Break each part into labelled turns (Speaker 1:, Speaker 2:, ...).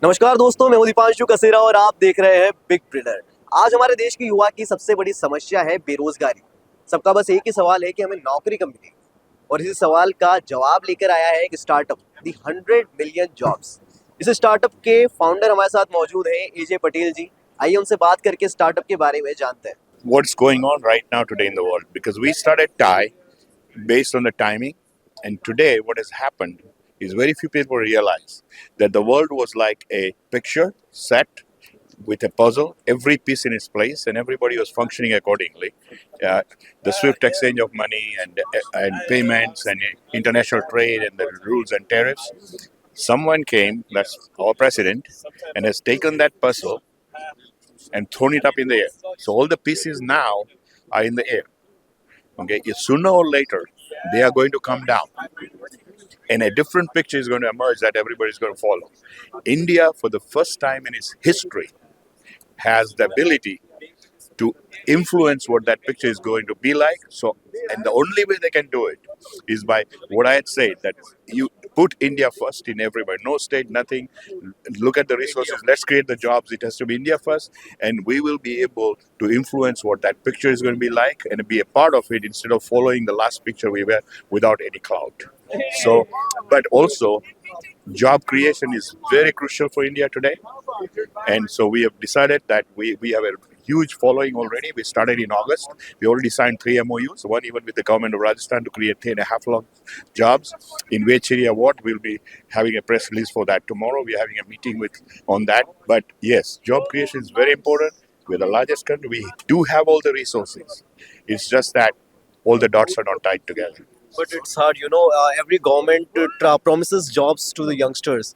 Speaker 1: नमस्कार दोस्तों, मैं हूं दीपांशु कसेरा और आप देख रहे हैं बिग ब्रिलर। आज हमारे देश के युवा की सबसे बड़ी समस्या है बेरोजगारी। सबका बस एक ही सवाल है कि हमें नौकरी कब मिलेगी। और इसी सवाल का जवाब लेकर आया है एक स्टार्टअप, दी 100 मिलियन जॉब्स। इस स्टार्टअप के फाउंडर हमारे साथ मौजूद हैं, एजे पटेल जी। आइए उनसे बात करके स्टार्टअप के बारे में जानते हैं।
Speaker 2: What's going on right now today in the world, because we started Thai based on the timing, and today what has happened is very few people realize that the world was like a picture set with a puzzle, every piece in its place, and everybody was functioning accordingly. Uh, the swift exchange of money and payments and international trade and the rules and tariffs. Someone came, that's our president, and has taken that puzzle and thrown it up in the air. So all the pieces now are in the air. Okay, sooner or later they are going to come down, and a different picture is going to emerge that everybody is going to follow. India, for the first time in its history, has the ability to influence what that picture is going to be like. So, and the only way they can do it is by what I had said, that you put India first in everybody, no state, nothing. Look at the resources. Let's create the jobs. It has to be India first, and we will be able to influence what that picture is going to be like and be a part of it instead of following the last picture we were without any clout. So, but also, job creation is very crucial for India today. And so we have decided that we have a huge following already. We started in August. We already signed 3 MOUs, one even with the government of Rajasthan to create 3.5 lakh jobs. In which area what, we'll be having a press release for that tomorrow. We're having a meeting on that. But yes, job creation is very important. We're the largest country. We do have all the resources. It's just that all the dots are not tied together.
Speaker 1: But it's hard, every government promises jobs to the youngsters.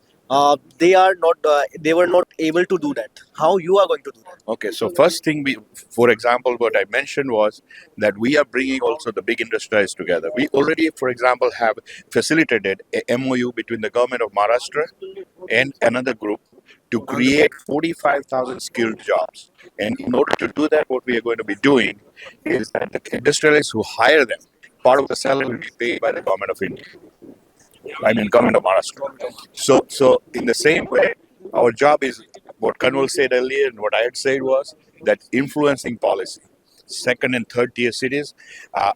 Speaker 1: They were not able to do that. How you are going to do that?
Speaker 2: Okay, so first thing, for example, what I mentioned was that we are bringing also the big industrialists together. We already, for example, have facilitated a MOU between the government of Maharashtra and another group to create 45,000 skilled jobs. And in order to do that, what we are going to be doing is that the industrialists who hire them, part of the salary will be paid by the government of India. I mean, government of Maharashtra. So in the same way, our job is what Kanwal said earlier, and what I had said was that influencing policy. Second and third tier cities,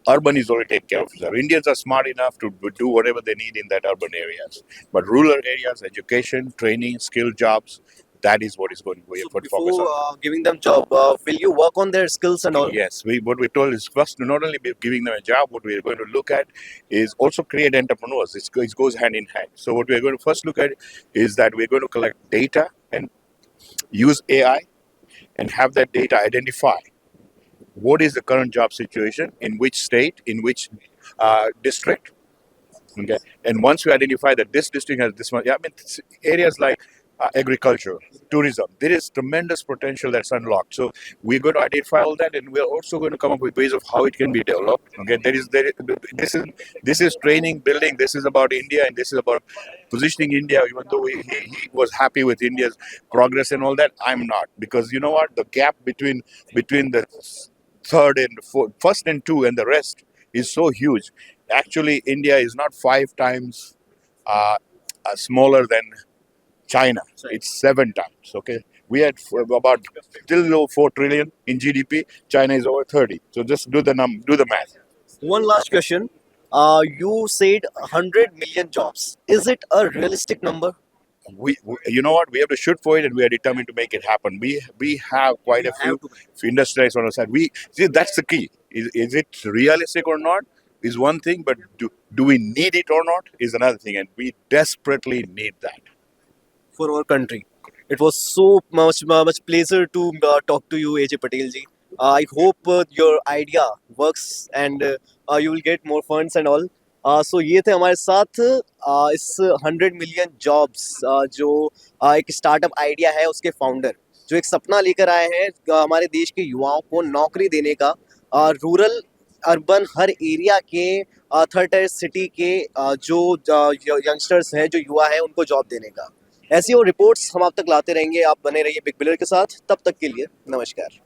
Speaker 2: urban is already taken care of. So Indians are smart enough to do whatever they need in that urban areas. But rural areas, education, training, skill jobs, that is what is going to be
Speaker 1: So
Speaker 2: put
Speaker 1: before
Speaker 2: focus on.
Speaker 1: giving them job, will you work on their skills and all?
Speaker 2: Yes, what we told is first to not only be giving them a job, what we are going to look at is also create entrepreneurs. It goes hand in hand. So what we are going to first look at is that we're going to collect data and use AI and have that data identify what is the current job situation in which state, in which district. Okay, and once we identify that this district has this much, yeah, I mean, areas like agriculture, tourism, there is tremendous potential that's unlocked. So we're going to identify all that, and we're also going to come up with ways of how it can be developed. Okay, this is training, building. This is about India, and this is about positioning India. Even though he was happy with India's progress and all that, I'm not, because you know what, the gap between the third and first and two and the rest is so huge. Actually, India is not 5 times smaller than China. It's 7 times. Okay, we had about still low 4 trillion in GDP. China is over 30. So just do the math.
Speaker 1: One last question. You said 100 million jobs. Is it a realistic number?
Speaker 2: You know what, we have to shoot for it, and we are determined to make it happen. We have quite a few industries on our side. We see that's the key. Is it realistic or not is one thing, but do we need it or not is another thing, and we desperately need that
Speaker 1: For our country. It was so much pleasure to talk to you, AJ Patel ji. I hope your idea works and you will get more funds and all. सो ये थे हमारे साथ इस 100 million jobs जो एक startup idea है उसके founder, जो एक सपना लेकर आए हैं हमारे देश के युवाओं को नौकरी देने का, रूरल अर्बन हर एरिया के थर्ड टायर सिटी के जो यंगस्टर्स हैं, जो युवा हैं, उनको जॉब देने का। ऐसी और रिपोर्ट्स हम आप तक लाते रहेंगे। आप बने रहिए बिग बिलर के साथ। तब तक के लिए नमस्कार।